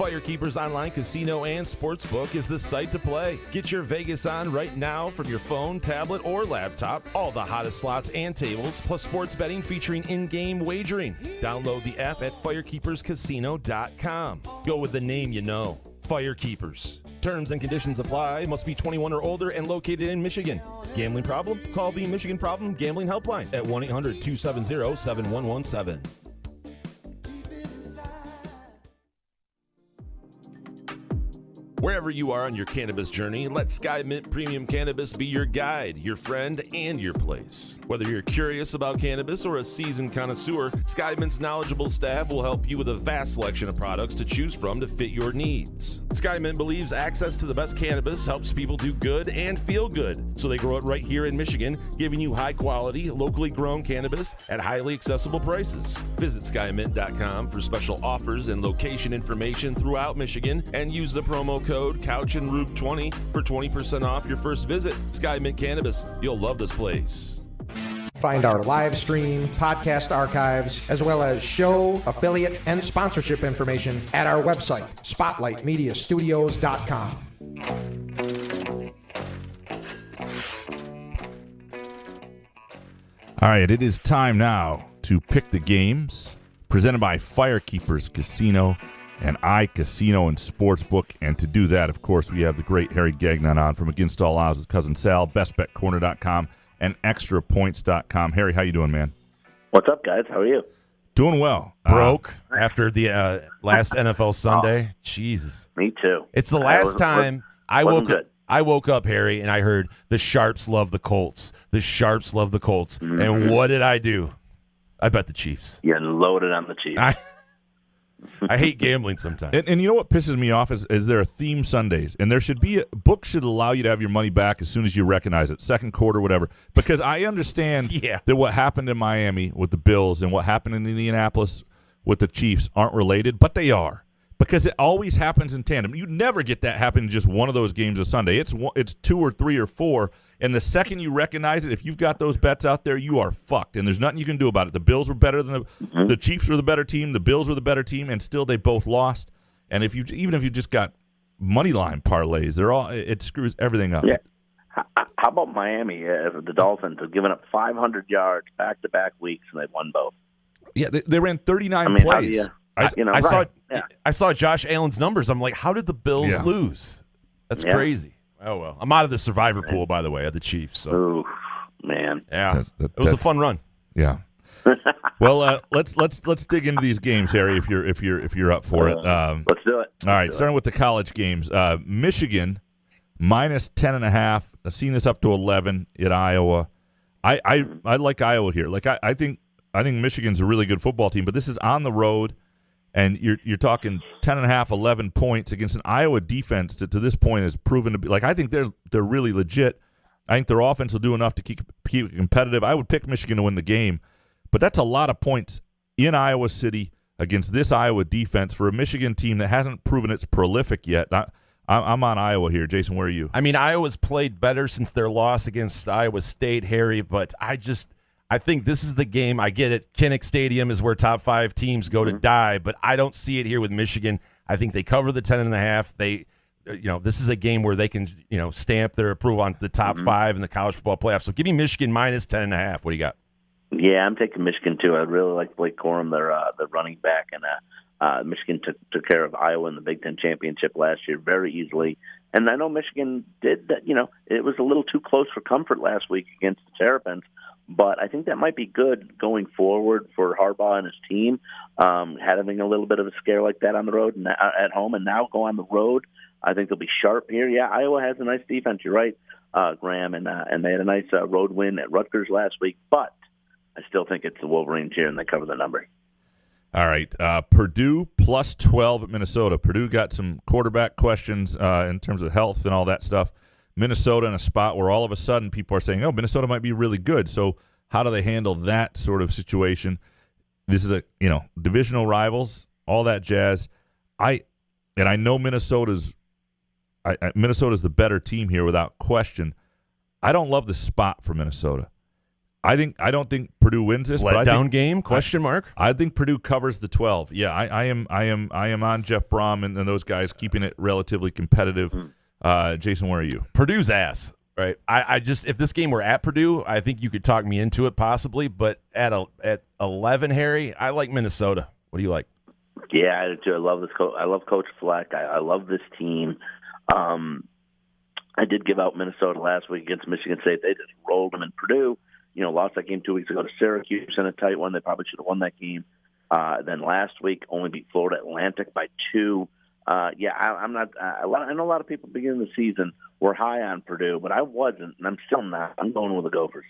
Firekeepers Online Casino and Sportsbook is the site to play. Get your Vegas on right now from your phone, tablet, or laptop. All the hottest slots and tables, plus sports betting featuring in-game wagering. Download the app at firekeeperscasino.com. Go with the name you know. Firekeepers. Terms and conditions apply. Must be 21 or older and located in Michigan. Gambling problem? Call the Michigan Problem Gambling Helpline at 1-800-270-7117. Wherever you are on your cannabis journey, let Sky Mint Premium Cannabis be your guide, your friend, and your place. Whether you're curious about cannabis or a seasoned connoisseur, Sky Mint's knowledgeable staff will help you with a vast selection of products to choose from to fit your needs. Sky Mint believes access to the best cannabis helps people do good and feel good, so they grow it right here in Michigan, giving you high-quality, locally grown cannabis at highly accessible prices. Visit skymint.com for special offers and location information throughout Michigan, and use the promo code CouchAndRube20 for 20% off your first visit. Sky Mint Cannabis. You'll love this place. Find our live stream, podcast archives, as well as show, affiliate, and sponsorship information at our website, spotlightmediastudios.com. All right, it is time now to pick the games presented by Firekeepers Casino and iCasino and Sportsbook. And to do that, of course, we have the great Harry Gagnon on from Against All Odds with Cousin Sal, bestbetcorner.com, and extrapoints.com. Harry, how you doing, man? What's up, guys? How are you? Doing well. Broke after the last NFL Sunday. Jesus. Me too. It's the last time I woke good. up. I woke up, Harry, and I heard the Sharps love the Colts. The Sharps love the Colts. Mm-hmm. And what did I do? I bet the Chiefs. You loaded on the Chiefs. I hate gambling sometimes. And you know what pisses me off is there are theme Sundays, and there should be books should allow you to have your money back as soon as you recognize it, second quarter, whatever. Because I understand that what happened in Miami with the Bills and what happened in Indianapolis with the Chiefs aren't related, but they are. Because it always happens in tandem. You never get that happen in just one of those games of Sunday. It's 2 or 3 or 4, and the second you recognize it, if you've got those bets out there, you are fucked, and there's nothing you can do about it. The Bills were better than the Chiefs were the better team. The Bills were the better team, and still they both lost. And even if you just got money line parlays, it screws everything up. Yeah. How about Miami? The Dolphins have given up 500 yards back-to-back weeks, and they've won both. Yeah, they ran 39 plays. I saw Josh Allen's numbers. I'm like, how did the Bills lose? That's crazy. Oh, well. I'm out of the survivor pool, by the way, of the Chiefs. So. Ooh, man. Yeah. It was a fun run. Yeah. Well, let's dig into these games, Harry, if you're up for it. Let's do it. All right, starting with the college games. Michigan minus 10.5. I've seen this up to 11 at Iowa. I like Iowa here. Like I think Michigan's a really good football team, but this is on the road. And you're talking 10.5, 11 points against an Iowa defense that to this point has proven to be like I think they're really legit. I think their offense will do enough to keep it competitive. I would pick Michigan to win the game, but that's a lot of points in Iowa City against this Iowa defense for a Michigan team that hasn't proven it's prolific yet. I'm on Iowa here. Jason, where are you? I mean, Iowa's played better since their loss against Iowa State, Harry, but I think this is the game. I get it. Kinnick Stadium is where top 5 teams go to die, but I don't see it here with Michigan. I think they cover the 10.5. This is a game where they can, stamp their approval on the top 5 in the college football playoffs. So give me Michigan minus 10.5. What do you got? Yeah, I'm taking Michigan too. I really like Blake Corum, their running back, and Michigan took care of Iowa in the Big Ten championship last year very easily. And I know Michigan did that. It was a little too close for comfort last week against the Terrapins. But I think that might be good going forward for Harbaugh and his team, having a little bit of a scare like that on the road and at home, and now go on the road. I think they'll be sharp here. Yeah, Iowa has a nice defense. You're right, Graham, and they had a nice road win at Rutgers last week. But I still think it's the Wolverines here, and they cover the number. All right, Purdue plus 12 at Minnesota. Purdue got some quarterback questions in terms of health and all that stuff. Minnesota in a spot where all of a sudden people are saying, oh, Minnesota might be really good. So how do they handle that sort of situation? This is divisional rivals, all that jazz. I know Minnesota's the better team here without question. I don't love the spot for Minnesota. I don't think Purdue wins this. Let down game? Question mark. I think Purdue covers the 12. Yeah, I am on Jeff Brom and those guys keeping it relatively competitive. Jason, where are you? Purdue's ass. Right. I just, if this game were at Purdue, I think you could talk me into it possibly. But at 11, Harry, I like Minnesota. What do you like? Yeah, I do too. I love this coach. I love Coach Fleck. I love this team. I did give out Minnesota last week against Michigan State. They just rolled them. And Purdue, lost that game 2 weeks ago to Syracuse in a tight one. They probably should have won that game. Then last week only beat Florida Atlantic by 2. I'm not. I know a lot of people beginning the season were high on Purdue, but I wasn't, and I'm still not. I'm going with the Gophers.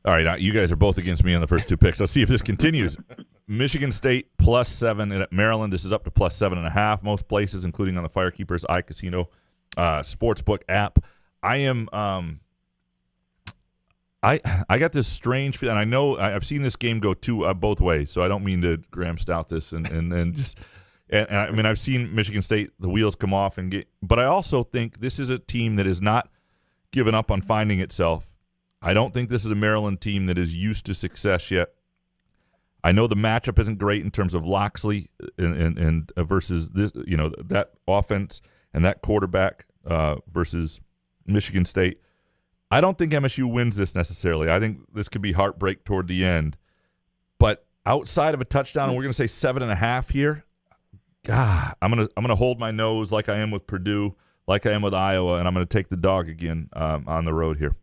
All right, you guys are both against me on the first 2 picks. Let's see if this continues. Michigan State +7, and at Maryland, this is up to +7.5 most places, including on the Firekeepers iCasino sportsbook app. I am. I got this strange feeling. I know I've seen this game go both ways, so I don't mean to Graham Stout this and just. And I mean, I've seen Michigan State, the wheels come off but I also think this is a team that is not given up on finding itself. I don't think this is a Maryland team that is used to success yet. I know the matchup isn't great in terms of Loxley and versus this, that offense and that quarterback versus Michigan State. I don't think MSU wins this necessarily. I think this could be heartbreak toward the end. But outside of a touchdown, and we're going to say 7.5 here. God, I'm gonna hold my nose like I am with Purdue, like I am with Iowa, and I'm gonna take the dog again on the road here.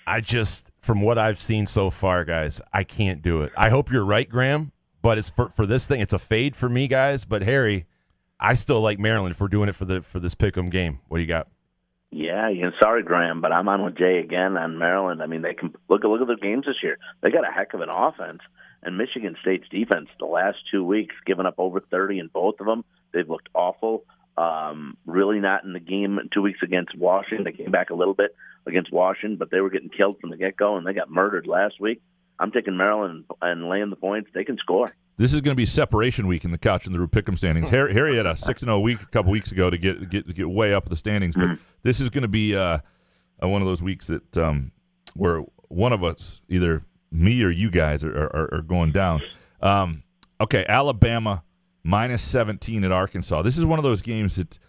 I just, from what I've seen so far, guys, I can't do it. I hope you're right, Graham, but it's for this thing, it's a fade for me, guys. But Harry, I still like Maryland if we're doing it for this pick'em game. What do you got? Yeah, sorry, Graham, but I'm on with Jay again on Maryland. I mean, they can look at their games this year. They got a heck of an offense. And Michigan State's defense, the last 2 weeks, given up over 30 in both of them. They've looked awful. Really not in the game 2 weeks against Washington. They came back a little bit against Washington, but they were getting killed from the get-go, and they got murdered last week. I'm taking Maryland and laying the points. They can score. This is going to be separation week in the Couch and the Roo Pick'em standings. Harry had a 6-0 week a couple weeks ago to get way up the standings, but this is going to be one of those weeks that where one of us, either me or you guys, are going down. Okay, Alabama -17 at Arkansas. This is one of those games that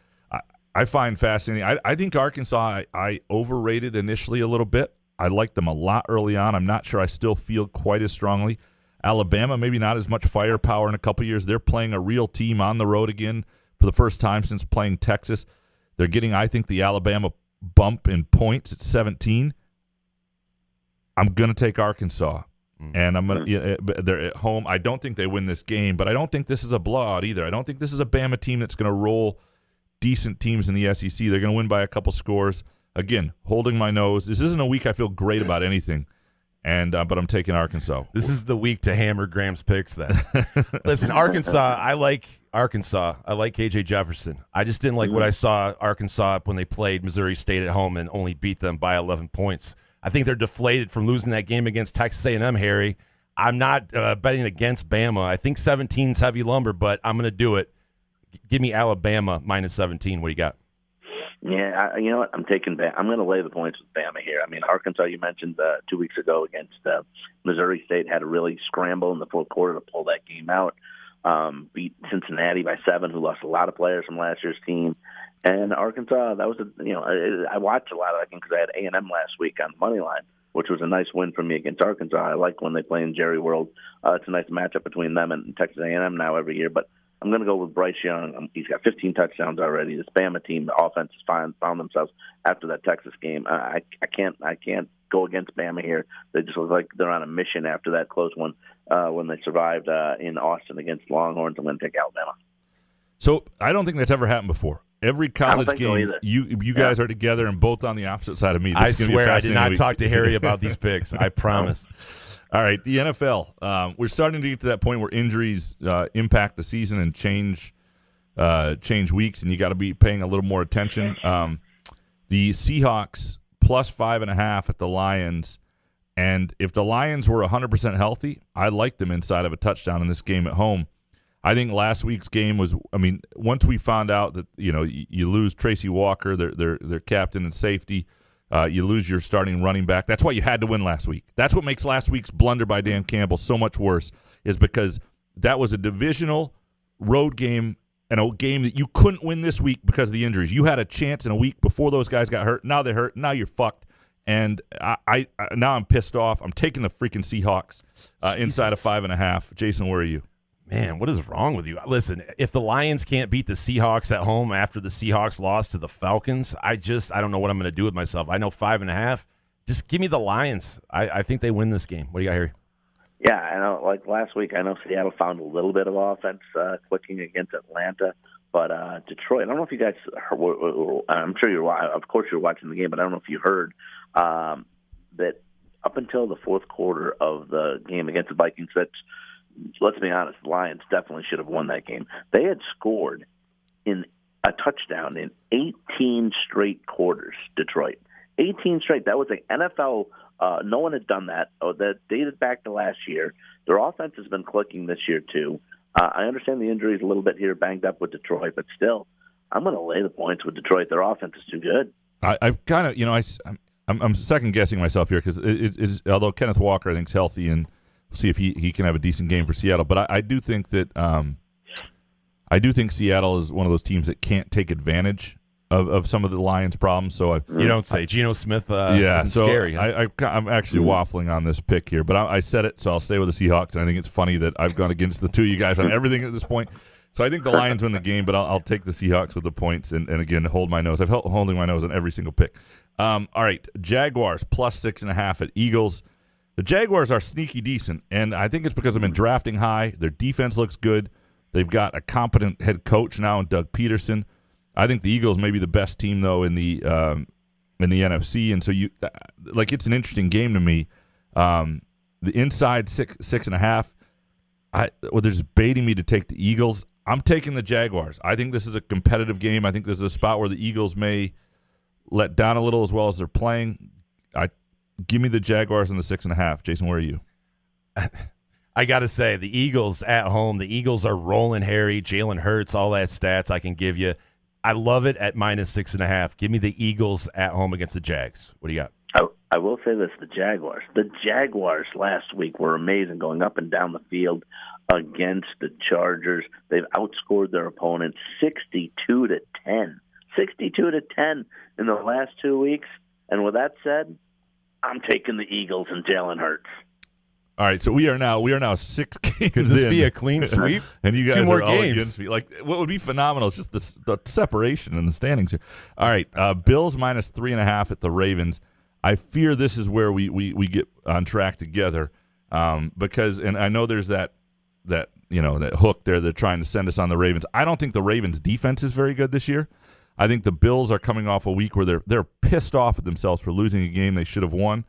I find fascinating. I think Arkansas I overrated initially a little bit. I liked them a lot early on. I'm not sure I still feel quite as strongly. Alabama, maybe not as much firepower in a couple years. They're playing a real team on the road again for the first time since playing Texas. They're getting, I think, the Alabama bump in points at 17. I'm going to take Arkansas, and I'm going to. They're at home. I don't think they win this game, but I don't think this is a blowout either. I don't think this is a Bama team that's going to roll decent teams in the SEC. They're going to win by a couple scores. Again, holding my nose. This isn't a week I feel great about anything, but I'm taking Arkansas. This is the week to hammer Graham's picks then. Listen, Arkansas, I like Arkansas. I like KJ Jefferson. I just didn't like what I saw Arkansas when they played Missouri State at home and only beat them by 11 points. I think they're deflated from losing that game against Texas A&M, Harry. I'm not betting against Bama. I think 17's heavy lumber, but I'm going to do it. Give me Alabama -17. What do you got? Yeah, you know what? I'm taking Bama. I'm going to lay the points with Bama here. I mean, Arkansas, you mentioned 2 weeks ago against Missouri State, had to really scramble in the fourth quarter to pull that game out. Beat Cincinnati by 7, who lost a lot of players from last year's team. And Arkansas, that was I watched a lot of that game because I had A&M last week on the money line, which was a nice win for me against Arkansas. I like when they play in Jerry World. It's a nice matchup between them and Texas A&M now every year. But I'm going to go with Bryce Young. He's got 15 touchdowns already. This Bama team, the offense has found themselves after that Texas game. I can't go against Bama here. They just look like they're on a mission after that close one when they survived in Austin against Longhorns. I'm going to take Alabama. So I don't think that's ever happened before. Every college game, you guys are together and both on the opposite side of me. I swear I did not talk to Harry about these picks. I promise. All right, the NFL. We're starting to get to that point where injuries impact the season and change weeks, and you got to be paying a little more attention. The Seahawks +5.5 at the Lions, and if the Lions were 100% healthy, I like them inside of a touchdown in this game at home. I think last week's game was. I mean, once we found out that you lose Tracy Walker, their captain and safety, You lose your starting running back. That's why you had to win last week. That's what makes last week's blunder by Dan Campbell so much worse, is because that was a divisional road game and a game that you couldn't win this week because of the injuries. You had a chance in a week before those guys got hurt. Now they're hurt. Now you're fucked. And now I'm pissed off. I'm taking the freaking Seahawks inside of 5.5. Jason, where are you? Man, what is wrong with you? Listen, if the Lions can't beat the Seahawks at home after the Seahawks lost to the Falcons, I don't know what I'm going to do with myself. I know 5.5. Just give me the Lions. I think they win this game. What do you got, Harry? Yeah, I know. Like last week, I know Seattle found a little bit of offense clicking against Atlanta, but Detroit. I don't know if you guys heard, I'm sure of course you're watching the game, but I don't know if you heard that up until the fourth quarter of the game against the Vikings, let's be honest, the Lions definitely should have won that game. They had scored in a touchdown in 18 straight quarters, Detroit. 18 straight. That was an NFL. No one had done that. That dated back to last year. Their offense has been clicking this year, too. I understand the injuries a little bit here, banged up with Detroit, but still, I'm going to lay the points with Detroit. Their offense is too good. I've kind of, I'm second-guessing myself here because although Kenneth Walker, I think, is healthy and we'll see if he can have a decent game for Seattle. But I do think that Seattle is one of those teams that can't take advantage of some of the Lions' problems. So you don't say. Geno Smith isn't scary. Huh? I'm actually waffling on this pick here, but I said it, so I'll stay with the Seahawks. And I think it's funny that I've gone against the two of you guys on everything at this point. So I think the Lions win the game, but I'll take the Seahawks with the points and again, hold my nose. I've held holding my nose on every single pick. All right, Jaguars plus 6.5 at Eagles. The Jaguars are sneaky decent, and I think it's because I've been drafting high. Their defense looks good. They've got a competent head coach now in Doug Peterson. I think the Eagles may be the best team, though, in the NFC, and so it's an interesting game to me. The inside 6.5, they're just baiting me to take the Eagles. I'm taking the Jaguars. I think this is a competitive game. I think this is a spot where the Eagles may let down a little as well as they're playing. Give me the Jaguars and the 6.5. Jason, where are you? I got to say, the Eagles at home, the Eagles are rolling Harry, Jalen Hurts, all that stats I can give you. I love it at minus 6.5. Give me the Eagles at home against the Jags. What do you got? I will say this, the Jaguars last week were amazing going up and down the field against the Chargers. They've outscored their opponents 62-10. 62-10 in the last 2 weeks. And with that said, I'm taking the Eagles and Jalen Hurts. All right, so we are now 6 games in. Could this be a clean sweep? And you guys 2 more are all games. against me. Like, what would be phenomenal is just the separation in the standings here. All right, Bills minus 3.5 at the Ravens. I fear this is where we get on track together because, and I know there's that hook there they're trying to send us on the Ravens. I don't think the Ravens' defense is very good this year. I think the Bills are coming off a week where they're pissed off at themselves for losing a game they should have won.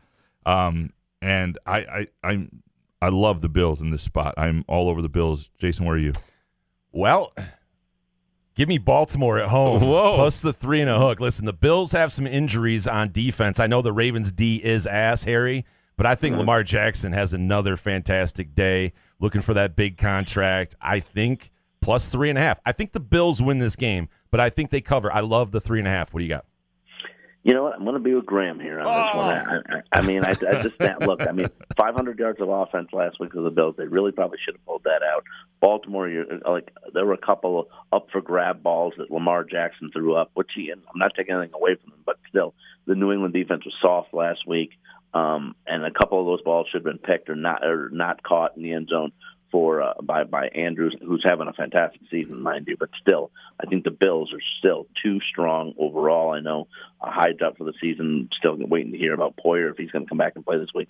And I love the Bills in this spot. I'm all over the Bills. Jason, where are you? Well, give me Baltimore at home. Whoa. Plus the 3 and a hook. Listen, the Bills have some injuries on defense. I know the Ravens' D is ass, Harry, but I think Lamar Jackson has another fantastic day looking for that big contract. I think plus 3.5. I think the Bills win this game, but I think they cover. I love the 3.5. What do you got? You know what? I'm going to be with Graham here on this one. I just look. 500 yards of offense last week with the Bills. They really probably should have pulled that out. Baltimore, there were a couple up for grab balls that Lamar Jackson threw up, which I'm not taking anything away from him, but still, the New England defense was soft last week, and a couple of those balls should have been picked or not caught in the end zone by Andrews, who's having a fantastic season, mind you. But still, I think the Bills are still too strong overall. I know Hyde's up for the season, still waiting to hear about Poyer if he's going to come back and play this week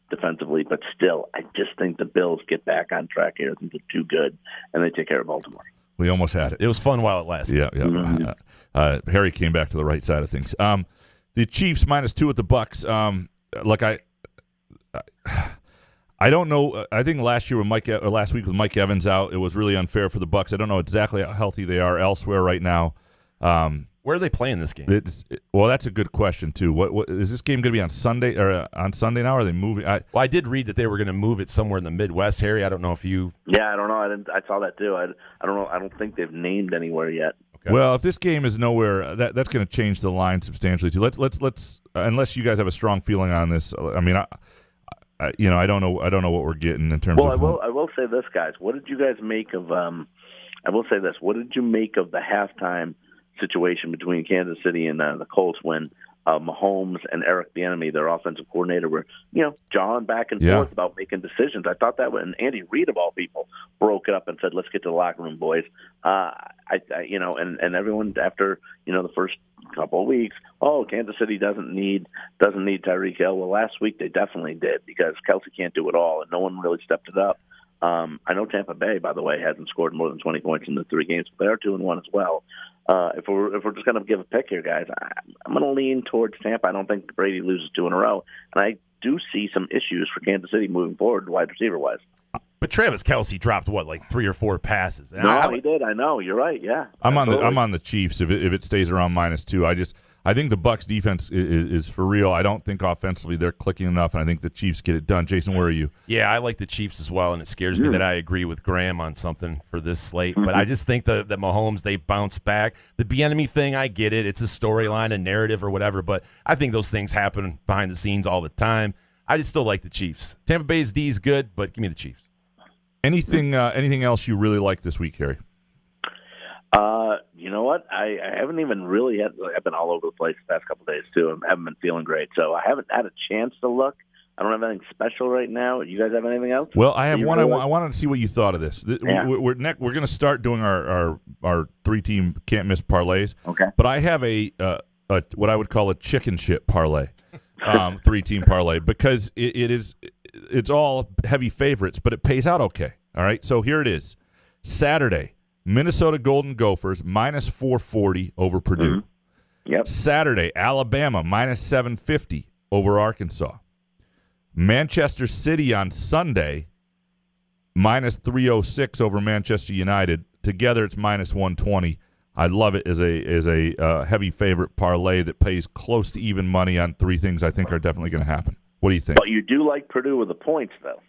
defensively. But still, I just think the Bills get back on track here. I think they're too good, and they take care of Baltimore. We almost had it. It was fun while it lasted. Yeah. Mm-hmm. Harry came back to the right side of things. The Chiefs minus 2 at the Bucks. I don't know. I think last week with Mike Evans out, it was really unfair for the Bucs. I don't know exactly how healthy they are elsewhere right now. Where are they playing this game? That's a good question too. What is this game going to be on Sunday or on Sunday now? Or are they moving? I did read that they were going to move it somewhere in the Midwest, Harry. I don't know if you. Yeah, I don't know. I saw that too. I don't know. I don't think they've named anywhere yet. Okay. Well, if this game is nowhere, that's going to change the line substantially too. Let's unless you guys have a strong feeling on this. I mean, I don't know what we're getting in terms of. Well, I will say this, guys. What did you guys make of? I will say this. What did you make of the halftime situation between Kansas City and the Colts when Mahomes and Eric Bieniemy, their offensive coordinator, were jawing back and forth about making decisions? I thought that when Andy Reid of all people broke it up and said, "Let's get to the locker room, boys." And everyone after the first couple of weeks, Kansas City doesn't need Tyreek Hill. Well, last week they definitely did because Kelsey can't do it all, and no one really stepped it up. I know Tampa Bay, by the way, hasn't scored more than 20 points in the 3 games, but they're 2-1 as well. If we're just going to give a pick here, guys, I'm going to lean towards Tampa. I don't think Brady loses 2 in a row, and I do see some issues for Kansas City moving forward, wide receiver wise. But Travis Kelce dropped like 3 or 4 passes. No, he did. I know. You're right. Yeah, I'm on the Chiefs if it stays around -2. I think the Bucs defense is for real. I don't think offensively they're clicking enough, and I think the Chiefs get it done. Jason, where are you? Yeah, I like the Chiefs as well, and it scares me that I agree with Graham on something for this slate. But I just think that Mahomes, they bounce back. The Bieniemy thing, I get it. It's a storyline, a narrative, or whatever. But I think those things happen behind the scenes all the time. I just still like the Chiefs. Tampa Bay's D is good, but give me the Chiefs. Anything else you really like this week, Harry? You know what? I haven't even really had. I've been all over the place the past couple of days too. I haven't been feeling great, so I haven't had a chance to look. I don't have anything special right now. You guys have anything else? Well, I have one. I wanted to see what you thought of this. We're going to start doing our 3-team can't miss parlays. Okay. But I have a what I would call a chicken shit parlay, 3-team parlay, because it's all heavy favorites, but it pays out okay. All right. So here it is. Saturday, Minnesota Golden Gophers -440 over Purdue. Yep. Saturday, Alabama -750 over Arkansas. Manchester City on Sunday -306 over Manchester United. Together, it's -120. I love it as a heavy favorite parlay that pays close to even money on 3 things I think are definitely going to happen. What do you think? But you do like Purdue with the points, though.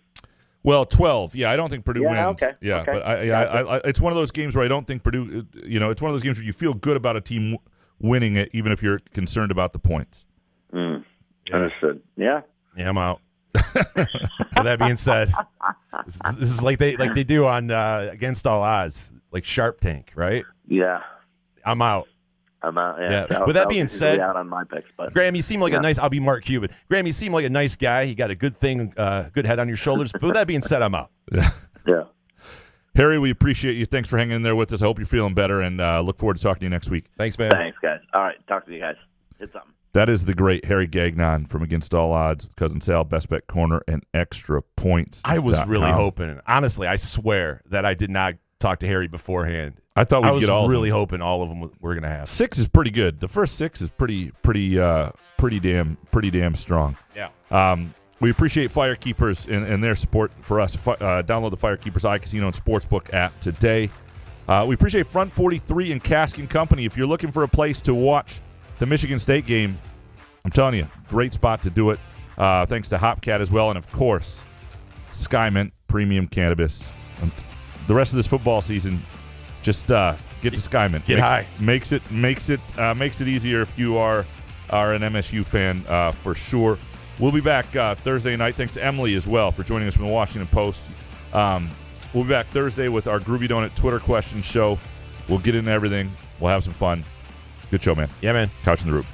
Well, 12. Yeah, I don't think Purdue wins. Okay. Yeah, okay. But I it's one of those games where I don't think Purdue. It's one of those games where you feel good about a team winning it, even if you're concerned about the points. Understood. Yeah. Yeah, I'm out. With that being said, this is like they do on Against All Odds, like Sharp Tank, right? Yeah. I'm out. Yeah. With that being said, out on my picks, but Graham, you seem like a nice. I'll be Mark Cuban. Graham, you seem like a nice guy. You got a good thing, good head on your shoulders. But with that being said, I'm out. Yeah. Harry, we appreciate you. Thanks for hanging in there with us. I hope you're feeling better, and look forward to talking to you next week. Thanks, man. Thanks, guys. All right, talk to you guys. Hit something. That is the great Harry Gagnon from Against All Odds with Cousin Sal, Best Bet Corner, and Extra Points. I was really hoping. Honestly, I swear that I did not talk to Harry beforehand. I thought we'd get all. I was really hoping all of them were going to have. 6 is pretty good. The first 6 is pretty damn strong. Yeah. We appreciate Firekeepers and their support for us. Download the Firekeepers iCasino and Sportsbook app today. We appreciate Front 43 and Cask & Company. If you're looking for a place to watch the Michigan State game, I'm telling you, great spot to do it. Thanks to Hopcat as well, and of course, Skymint Premium Cannabis. And the rest of this football season, just get to Skymint. Get high. Makes it easier if you are an MSU fan for sure. We'll be back Thursday night. Thanks to Emily as well for joining us from the Washington Post. We'll be back Thursday with our Groovy Donut Twitter question show. We'll get into everything. We'll have some fun. Good show, man. Yeah, man. Couch in the Roof.